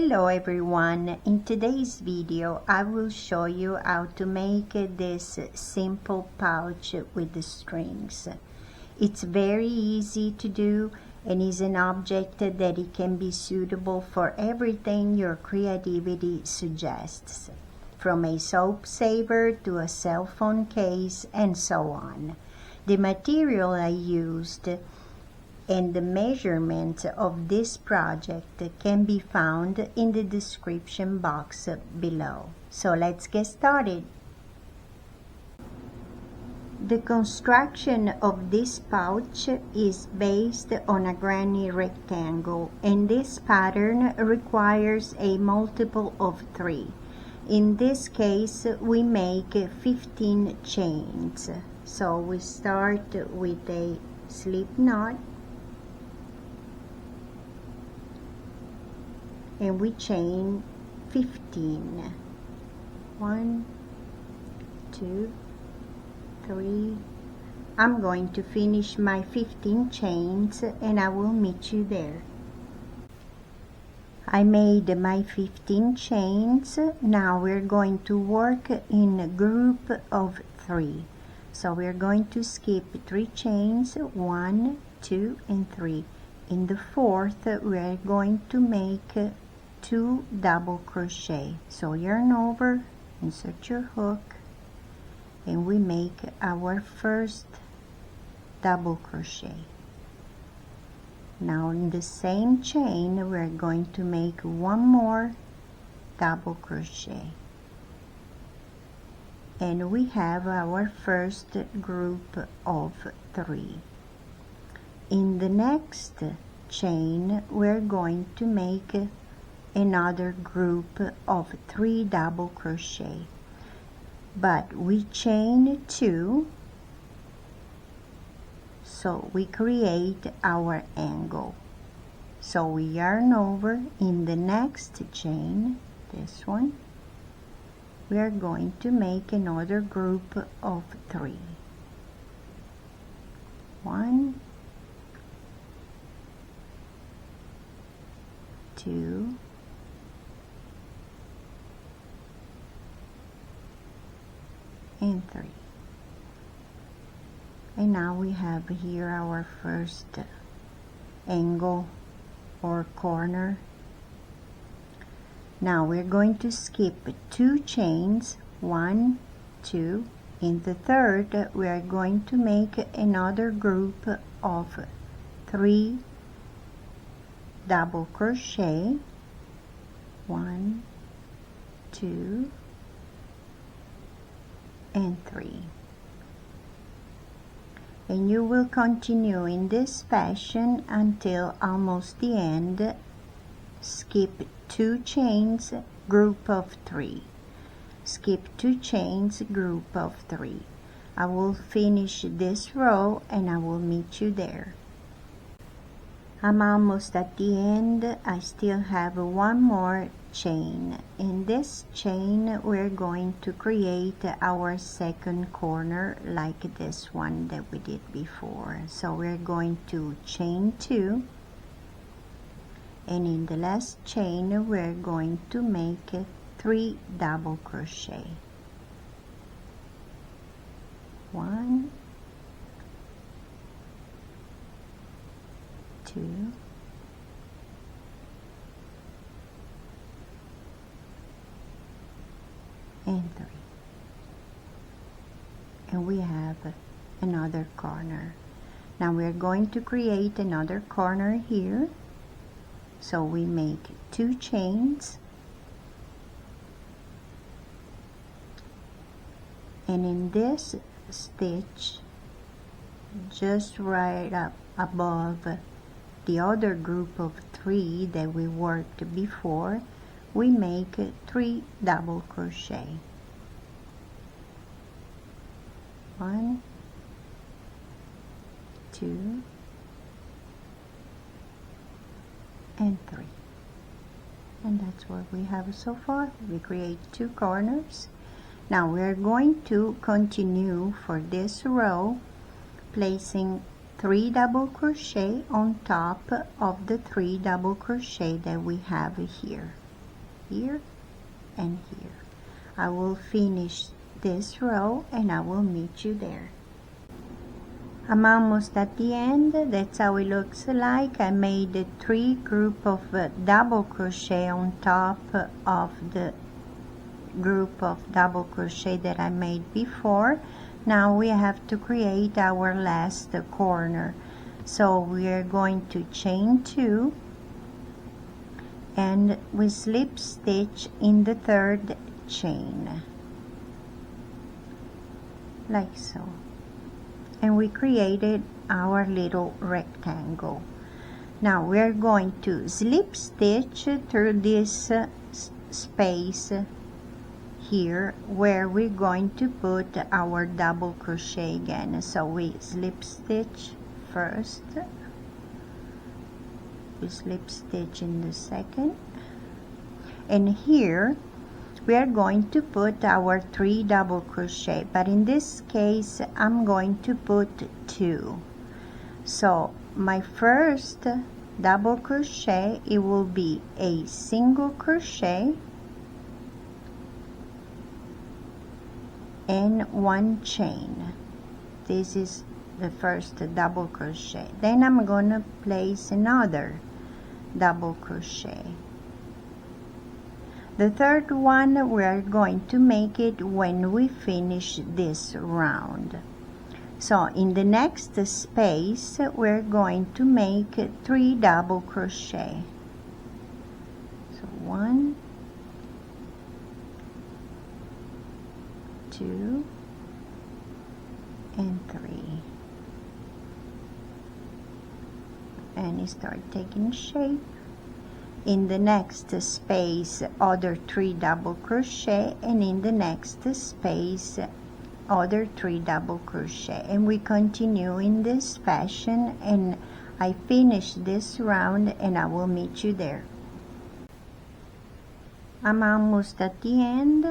Hello everyone, in today's video I will show you how to make this simple pouch with the strings. It's very easy to do and is an object that it can be suitable for everything your creativity suggests, from a soap saver to a cell phone case and so on. The material I used and the measurements of this project can be found in the description box below. So let's get started. The construction of this pouch is based on a granny rectangle, and this pattern requires a multiple of 3. In this case, we make 15 chains. So we start with a slip knot, and we chain 15. 1, 2, 3. I'm going to finish my 15 chains and I will meet you there. I made my 15 chains. Now we're going to work in a group of 3. So we're going to skip 3 chains, 1, 2, and 3. In the 4th, we're going to make 2 double crochet. So yarn over, insert your hook, and we make our first double crochet. Now in the same chain we're going to make 1 more double crochet, and we have our first group of 3. In the next chain we're going to make another group of 3 double crochet, but we chain 2, so we create our angle. So we yarn over. In the next chain, this one, we are going to make another group of 3. 1, 2, and 3. And now we have here our first angle or corner. Now we're going to skip 2 chains, 1, 2. In the 3rd we are going to make another group of 3 double crochet. 1, 2, and 3. And you will continue in this fashion until almost the end. Skip 2 chains, group of 3. Skip 2 chains, group of 3. I will finish this row and I will meet you there. I'm almost at the end. I still have 1 more chain. In this chain we're going to create our second corner like this one that we did before. So we're going to chain 2, and in the last chain we're going to make 3 double crochet. 1, 2, and 3. And we have another corner. Now we're going to create another corner here. So we make 2 chains, and in this stitch, just right up above the other group of 3 that we worked before, we make 3 double crochet. 1, 2, and 3. And that's what we have so far. We create 2 corners. Now we're going to continue for this row, placing 3 double crochet on top of the 3 double crochet that we have here. here and here. I will finish this row and I will meet you there. I'm almost at the end. That's how it looks like. I made 3 group of double crochet on top of the group of double crochet that I made before. Now we have to create our last corner. So we are going to chain 2 and we slip stitch in the 3rd chain like so, and we created our little rectangle. Now we're going to slip stitch through this space here where we're going to put our double crochet again. So we slip stitch first, we slip stitch in the 2nd, and here we are going to put our 3 double crochet, but in this case I'm going to put 2. So my first double crochet, it will be a single crochet and 1 chain. This is the first double crochet. Then I'm going to place another double crochet. The 3rd one, we are going to make it when we finish this round. So in the next space, we're going to make 3 double crochet. So 1, 2, and 3. And it start taking shape. In the next space, other 3 double crochet, and in the next space, other 3 double crochet, and we continue in this fashion, and I finish this round and I will meet you there. I'm almost at the end.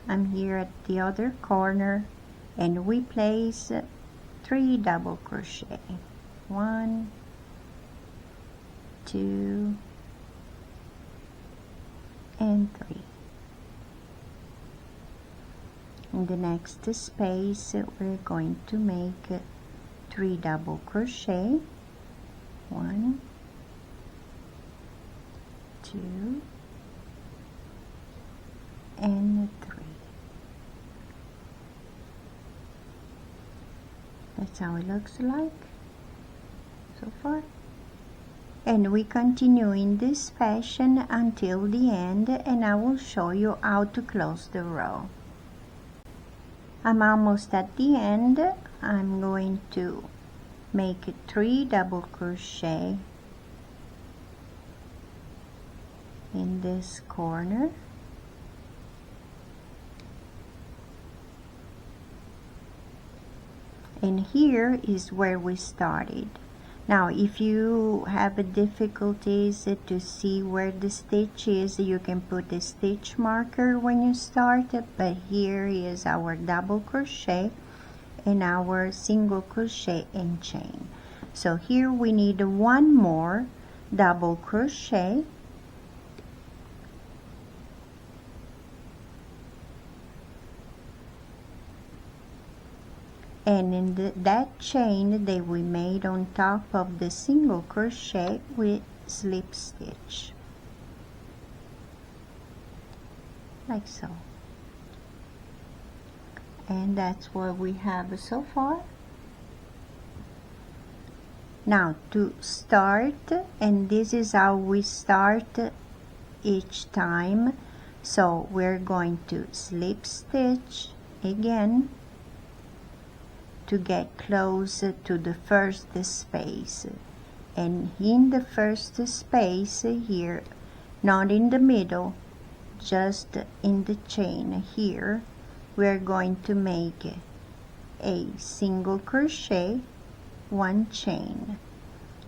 I'm here at the other corner, and we place 3 double crochet. 1, 2, and 3. In the next space, we're going to make 3 double crochet. 1, 2, and 3. That's how it looks like so far. And we continue in this fashion until the end, and I will show you how to close the row. I'm almost at the end. I'm going to make 3 double crochet in this corner. And here is where we started. Now if you have difficulties to see where the stitch is, you can put a stitch marker when you start, but here is our double crochet and our single crochet and chain. So here we need 1 more double crochet, and in that chain that we made on top of the single crochet, we slip stitch like so, and that's what we have so far. Now to start, and this is how we start each time, so we're going to slip stitch again to get close to the first space, and in the first space here, not in the middle, just in the chain here, we're going to make a single crochet, 1 chain,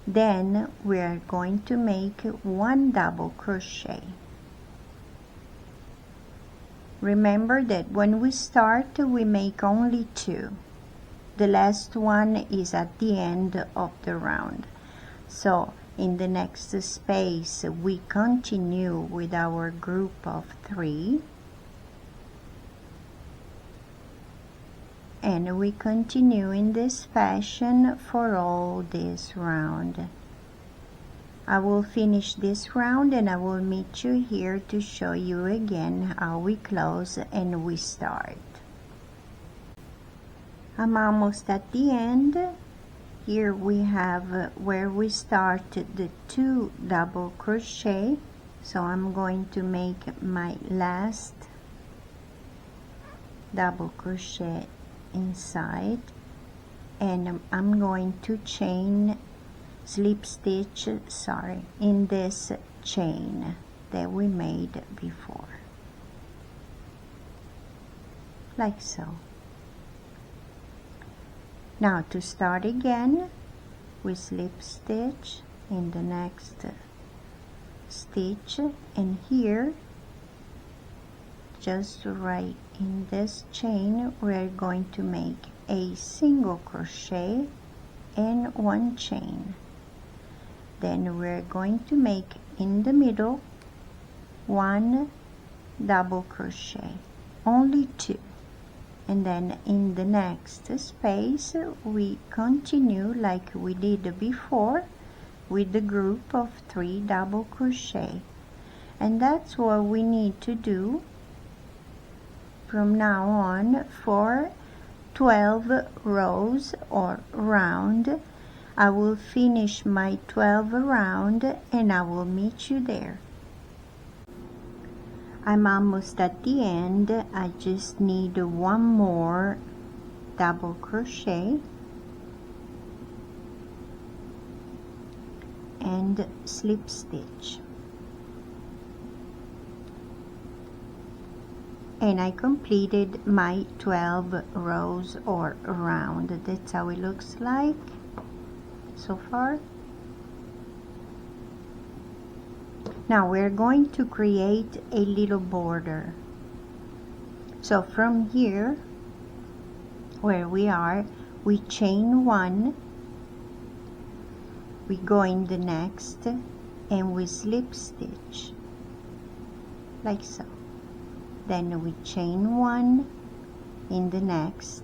then we are going to make 1 double crochet. Remember that when we start we make only 2. The last one is at the end of the round. So In the next space we continue with our group of 3, and we continue in this fashion for all this round. I will finish this round and I will meet you here to show you again how we close and we start. I'm almost at the end. Here we have where we started the 2 double crochet, so I'm going to make my last double crochet inside, and I'm going to chain slip stitch in this chain that we made before, like so. Now to start again, we slip stitch in the next stitch, and here just right in this chain we're going to make a single crochet and 1 chain. Then we're going to make in the middle 1 double crochet, only 2, and then in the next space we continue like we did before with the group of 3 double crochet, and that's what we need to do from now on for 12 rows or round. I will finish my 12 round and I will meet you there. I'm almost at the end. I just need 1 more double crochet and slip stitch, and I completed my 12 rows or round. That's how it looks like so far. Now we're going to create a little border. So from here where we are, we chain 1, we go in the next and we slip stitch like so. Then we chain 1 in the next,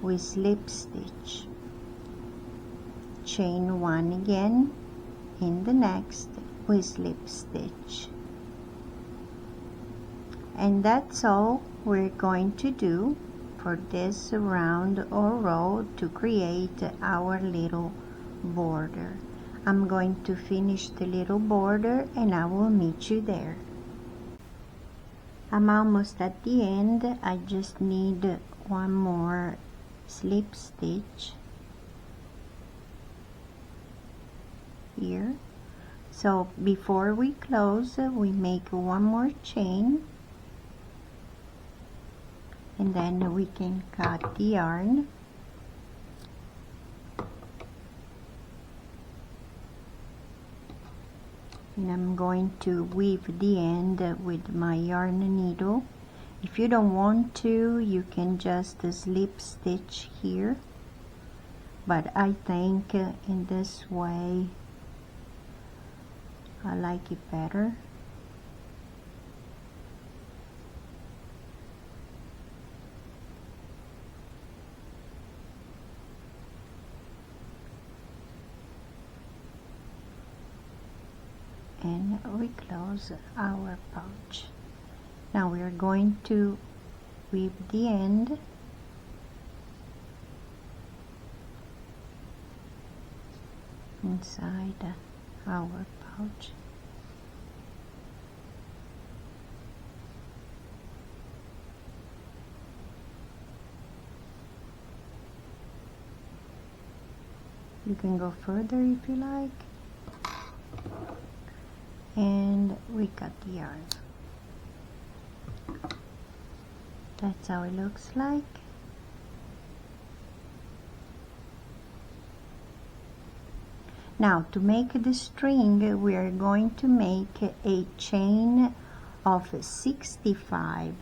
we slip stitch, chain 1 again in the next, we slip stitch, and that's all we're going to do for this round or row to create our little border. I'm going to finish the little border and I will meet you there. I'm almost at the end. I just need 1 more slip stitch here. So before we close, we make 1 more chain, and then we can cut the yarn. And I'm going to weave the end with my yarn needle. If you don't want to, you can just slip stitch here, but I think in this way I like it better. And we close our pouch. Now we are going to weave the end inside our pouch. You can go further if you like. And we cut the yarn. That's how it looks like. Now to make the string, we are going to make a chain of 65.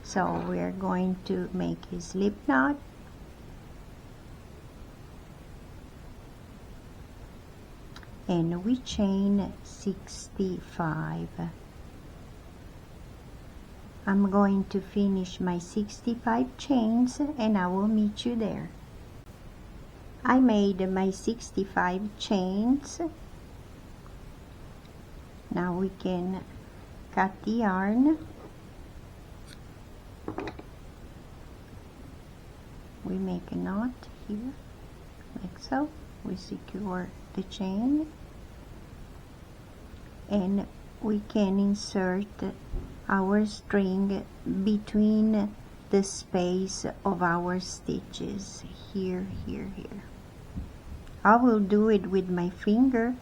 So we are going to make a slip knot, and we chain 65. I'm going to finish my 65 chains and I will meet you there. I made my 65 chains. Now we can cut the yarn. We make a knot here, like so. We secure the chain and we can insert our string between the space of our stitches, here, here, here. I will do it with my finger,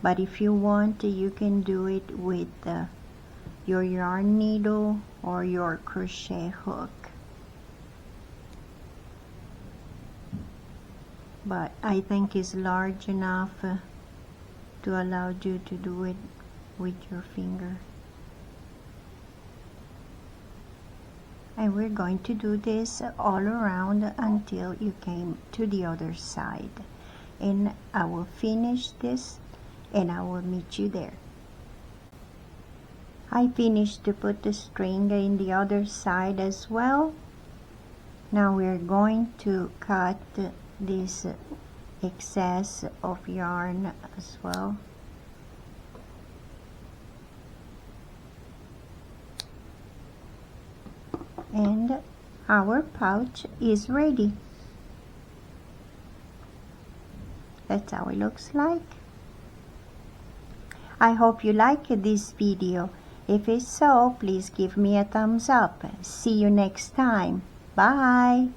but if you want, you can do it with your yarn needle or your crochet hook. But I think it's large enough to allow you to do it with your finger. And we're going to do this all around until you came to the other side. And I will finish this and I will meet you there. I finished to put the string in the other side as well. Now we're going to cut this excess of yarn as well. And our pouch is ready. That's how it looks like. I hope you liked this video. If it's so, please give me a thumbs up. See you next time. Bye.